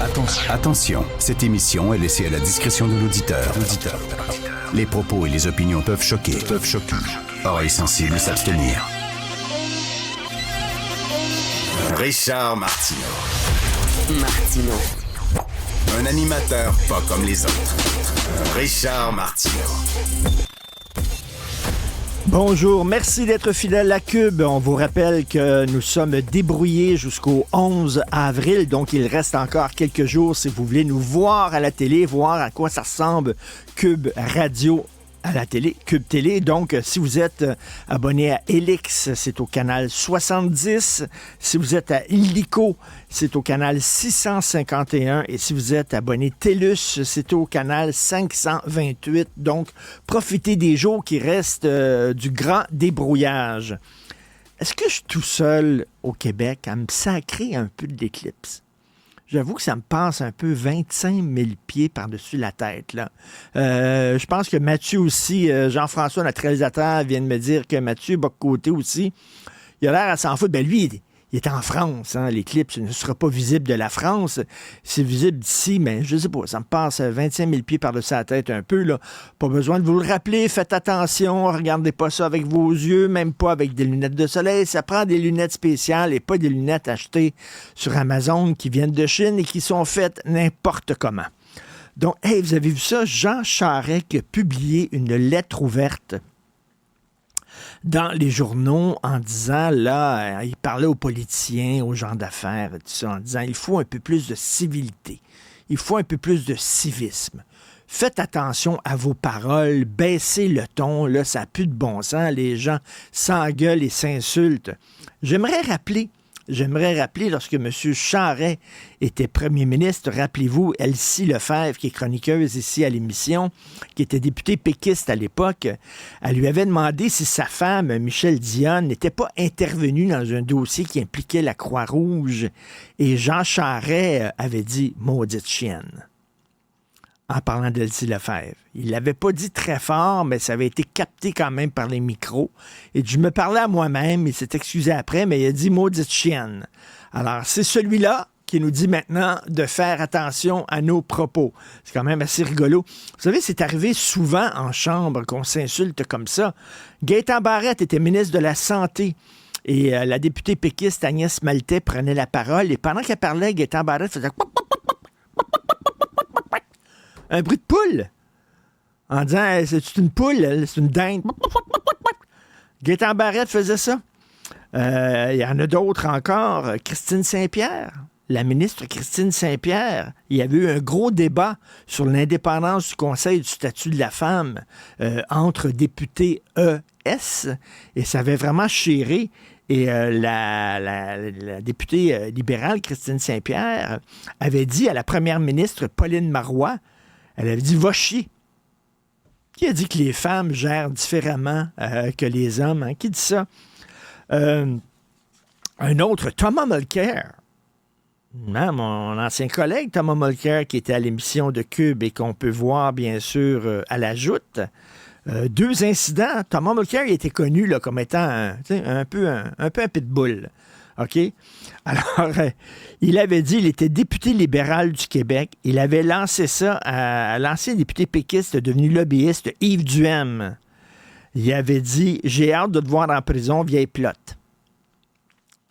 Attention, cette émission est laissée à la discrétion de l'auditeur. Les propos et les opinions peuvent choquer. Oreilles sensibles s'abstenir. Richard Martineau. Un animateur pas comme les autres. Richard Martineau. Bonjour, merci d'être fidèle à Cube. On vous rappelle que nous sommes débrouillés jusqu'au 11 avril, donc il reste encore quelques jours si vous voulez nous voir à la télé, voir à quoi ça ressemble Cube Radio à la télé, Cube Télé. Donc, si vous êtes abonné à Elix, c'est au canal 70. Si vous êtes à Illico, c'est au canal 651. Et si vous êtes abonné TELUS, c'est au canal 528. Donc, profitez des jours qui restent du grand débrouillage. Est-ce que je suis tout seul au Québec à me sacrer un peu de l'éclipse? J'avoue que ça me passe un peu 25 000 pieds par-dessus la tête, là. Je pense que Mathieu aussi, Jean-François, notre réalisateur, vient de me dire que Mathieu Bock-Côté aussi, il a l'air à s'en foutre. Ben lui, il est en France, hein. L'éclipse ne sera pas visible de la France. C'est visible d'ici, mais je sais pas, ça me passe 25 000 pieds par-dessus la tête un peu, là. Pas besoin de vous le rappeler, faites attention, regardez pas ça avec vos yeux, même pas avec des lunettes de soleil. Ça prend des lunettes spéciales et pas des lunettes achetées sur Amazon qui viennent de Chine et qui sont faites n'importe comment. Donc, hey, vous avez vu ça? Jean Charest qui a publié une lettre ouverte dans les journaux en disant, là, il parlait aux politiciens, aux gens d'affaires, tout ça, en disant, il faut un peu plus de civilité, il faut un peu plus de civisme. Faites attention à vos paroles, baissez le ton, là, ça n'a plus de bon sens, les gens s'engueulent et s'insultent. J'aimerais rappeler, lorsque M. Charest était premier ministre, rappelez-vous, Elsie Lefebvre, qui est chroniqueuse ici à l'émission, qui était députée péquiste à l'époque, elle lui avait demandé si sa femme, Michèle Dionne, n'était pas intervenue dans un dossier qui impliquait la Croix-Rouge. Et Jean Charest avait dit « maudite chienne » en parlant d'Elsie Lefebvre. Il ne l'avait pas dit très fort, mais ça avait été capté quand même par les micros. Et je me parlais à moi-même, il s'est excusé après, mais il a dit « maudite chienne ». Alors, c'est celui-là qui nous dit maintenant de faire attention à nos propos. C'est quand même assez rigolo. Vous savez, c'est arrivé souvent en chambre qu'on s'insulte comme ça. Gaétan Barrette était ministre de la Santé. Et la députée péquiste Agnès Maltais prenait la parole. Et pendant qu'elle parlait, Gaétan Barrette faisait un bruit de poule, en disant hey, « c'est une poule, c'est une dinde ». Gaétan Barrette faisait ça. Il y en a d'autres encore. Christine Saint-Pierre, la ministre Christine Saint-Pierre, il y avait eu un gros débat sur l'indépendance du Conseil du statut de la femme entre députés ES, et ça avait vraiment chéré. Et la députée libérale Christine Saint-Pierre avait dit à la première ministre Pauline Marois, elle avait dit « va chier ». Qui a dit que les femmes gèrent différemment que les hommes? Hein? Qui dit ça? Un autre, Thomas Mulcair. Hein, mon ancien collègue Thomas Mulcair, qui était à l'émission de Cube et qu'on peut voir, bien sûr, à la Joute. Deux incidents. Thomas Mulcair il était connu là, comme étant un peu un pitbull. OK? Alors, il avait dit, il était député libéral du Québec. Il avait lancé ça à l'ancien député péquiste devenu lobbyiste Yves Duhem. Il avait dit, j'ai hâte de te voir en prison, vieille plotte.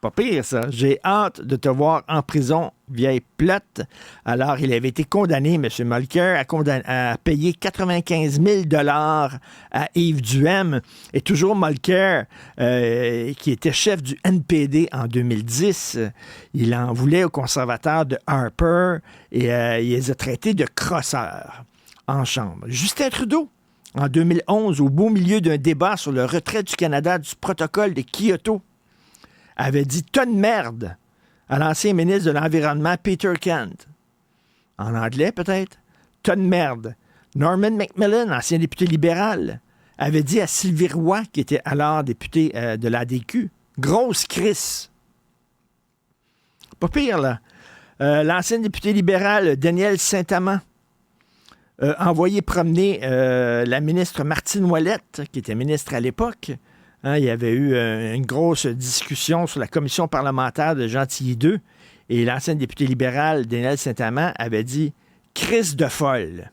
Pas pire, ça. J'ai hâte de te voir en prison, vieille plotte. Alors, il avait été condamné, M. Mulcair, à payer 95 000 $ à Yves Duhem. Et toujours Mulcair, qui était chef du NPD en 2010, il en voulait aux conservateurs de Harper et il les a traités de crosseurs en chambre. Justin Trudeau, en 2011, au beau milieu d'un débat sur le retrait du Canada du protocole de Kyoto, avait dit « tonne de merde » à l'ancien ministre de l'Environnement, Peter Kent. En anglais, peut-être. « Tonne de merde ». Norman McMillan, ancien député libéral, avait dit à Sylvie Roy, qui était alors député de l'ADQ, « grosse crisse ». Pas pire, là. L'ancien député libéral, Daniel Saint-Amand, envoyé promener la ministre Martine Ouellette, qui était ministre à l'époque. Hein, il y avait eu une grosse discussion sur la commission parlementaire de Gentilly II. Et l'ancienne députée libérale, Danielle Saint-Amand, avait dit « crise de folle ».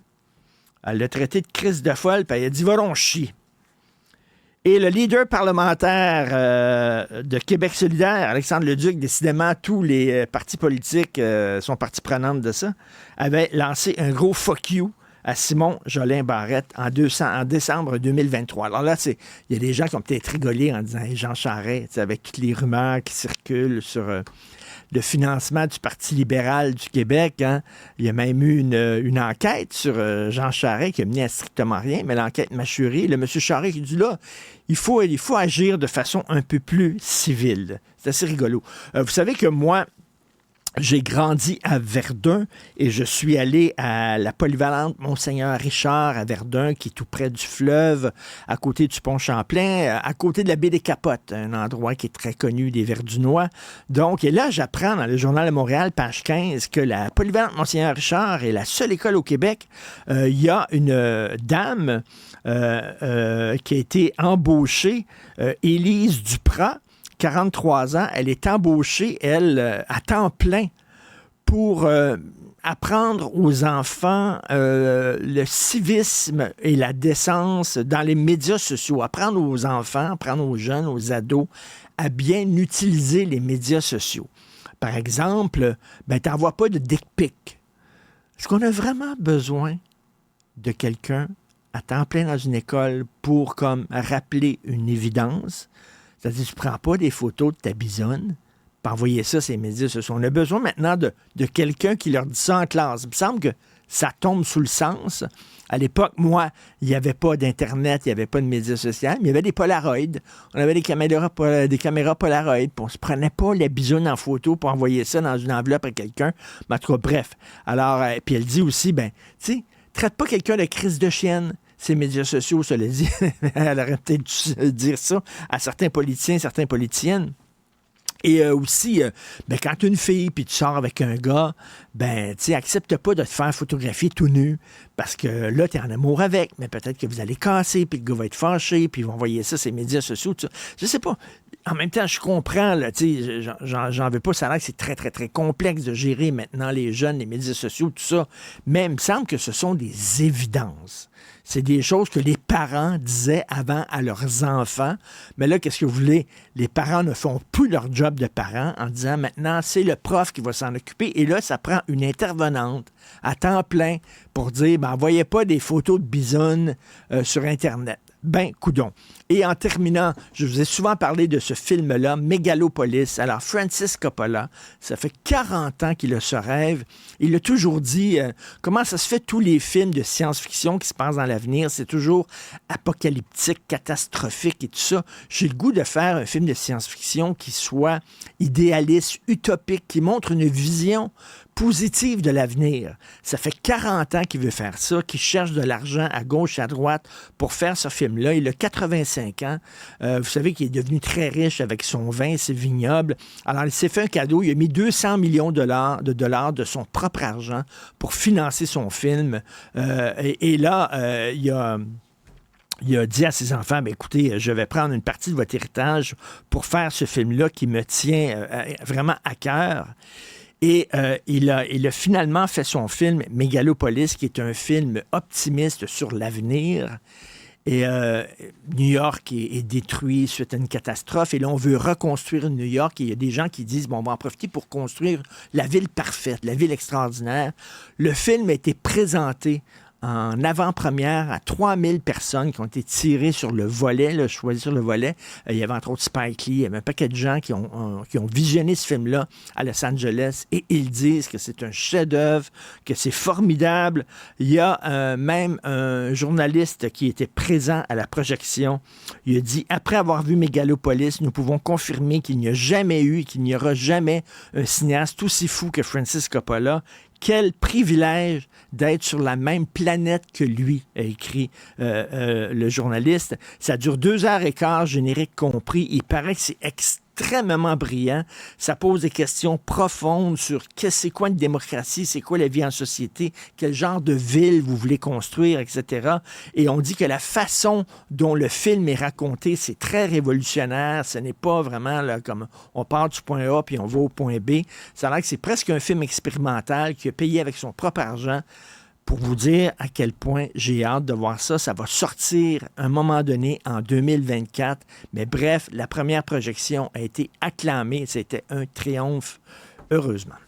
Elle l'a traité de crise de folle, puis elle a dit « va donc chier ». Et le leader parlementaire de Québec solidaire, Alexandre Leduc, décidément, tous les partis politiques sont partie prenante de ça, avait lancé un gros « fuck you » à Simon Jolin Barrette en décembre 2023. Alors là, il y a des gens qui ont peut-être rigolé en disant hey, « Jean Charest », avec toutes les rumeurs qui circulent sur le financement du Parti libéral du Québec. Hein. Il y a même eu une enquête sur Jean Charest qui a mené à strictement rien, mais l'enquête mâchurée. Le monsieur Charest qui dit là, il faut agir de façon un peu plus civile. C'est assez rigolo. Vous savez que moi, j'ai grandi à Verdun et je suis allé à la polyvalente Monseigneur Richard à Verdun, qui est tout près du fleuve, à côté du pont Champlain, à côté de la baie des Capotes, un endroit qui est très connu des Verdunois. Donc, et là, j'apprends dans le Journal de Montréal, page 15, que la polyvalente Monseigneur Richard est la seule école au Québec. Il y a une dame qui a été embauchée, Élise Duprat, 43 ans, elle est embauchée, elle, à temps plein pour apprendre aux enfants le civisme et la décence dans les médias sociaux, apprendre aux enfants, apprendre aux jeunes, aux ados à bien utiliser les médias sociaux. Par exemple, t'envoies pas de dick pic. Est-ce qu'on a vraiment besoin de quelqu'un à temps plein dans une école pour comme rappeler une évidence? C'est-à-dire, tu ne prends pas des photos de ta bisonne pour envoyer ça sur les médias sociaux. On a besoin maintenant de quelqu'un qui leur dit ça en classe. Il me semble que ça tombe sous le sens. À l'époque, moi, il n'y avait pas d'Internet, il n'y avait pas de médias sociaux, mais il y avait des Polaroids. On avait des caméras Polaroid, puis on ne se prenait pas la bisonne en photo pour envoyer ça dans une enveloppe à quelqu'un. Mais en tout cas, bref. Alors, puis elle dit aussi, tu sais, traite pas quelqu'un de crise de chienne. Ces médias sociaux, ça le dit. Elle aurait peut-être dû dire ça à certains politiciens, certaines politiciennes. Et aussi, quand tu es une fille puis tu sors avec un gars, accepte pas de te faire photographier tout nu parce que là, tu es en amour avec, mais peut-être que vous allez casser puis le gars va être fâché puis ils vont envoyer ça sur les médias sociaux. Tout ça. Je sais pas. En même temps, je comprends, là, j'en veux pas, ça a l'air que c'est très, très, très complexe de gérer maintenant les jeunes, les médias sociaux, tout ça. Mais il me semble que ce sont des évidences. C'est des choses que les parents disaient avant à leurs enfants. Mais là, qu'est-ce que vous voulez? Les parents ne font plus leur job de parents en disant maintenant, c'est le prof qui va s'en occuper. Et là, ça prend une intervenante à temps plein pour dire, envoyez pas des photos de bisounes sur Internet. Coudon. Et en terminant, je vous ai souvent parlé de ce film-là, Mégalopolis. Alors, Francis Coppola, ça fait 40 ans qu'il a ce rêve. Il a toujours dit, comment ça se fait tous les films de science-fiction qui se passent dans l'avenir, c'est toujours apocalyptique, catastrophique et tout ça. J'ai le goût de faire un film de science-fiction qui soit idéaliste, utopique, qui montre une vision positive de l'avenir. Ça fait 40 ans qu'il veut faire ça, qu'il cherche de l'argent à gauche et à droite pour faire ce film-là. Il a 85 ans. Vous savez qu'il est devenu très riche avec son vin, ses vignobles. Alors, il s'est fait un cadeau. Il a mis 200 millions de dollars de son propre argent pour financer son film. Et là, il a dit à ses enfants, écoutez, je vais prendre une partie de votre héritage pour faire ce film-là qui me tient vraiment à cœur. Et il a finalement fait son film Mégalopolis, qui est un film optimiste sur l'avenir. Et New York est détruit suite à une catastrophe. Et là, on veut reconstruire New York. Et il y a des gens qui disent, on va en profiter pour construire la ville parfaite, la ville extraordinaire. Le film a été présenté en avant-première à 3000 personnes qui ont été tirées sur le volet, choisies sur le volet. Il y avait entre autres Spike Lee, il y avait un paquet de gens qui ont visionné ce film-là à Los Angeles et ils disent que c'est un chef-d'œuvre, que c'est formidable. Il y a même un journaliste qui était présent à la projection. Il a dit, après avoir vu Mégalopolis, nous pouvons confirmer qu'il n'y a jamais eu, qu'il n'y aura jamais un cinéaste aussi fou que Francis Coppola. Quel privilège d'être sur la même planète que lui, a écrit le journaliste. Ça dure 2h15, générique compris. Il paraît que c'est extrêmement brillant. Ça pose des questions profondes sur c'est quoi une démocratie, c'est quoi la vie en société, quel genre de ville vous voulez construire, etc. Et on dit que la façon dont le film est raconté, c'est très révolutionnaire. Ce n'est pas vraiment là, comme on part du point A puis on va au point B. Ça a l'air que c'est presque un film expérimental qui a payé avec son propre argent. Pour vous dire à quel point j'ai hâte de voir ça. Ça va sortir à un moment donné en 2024. Mais bref, la première projection a été acclamée. C'était un triomphe, heureusement.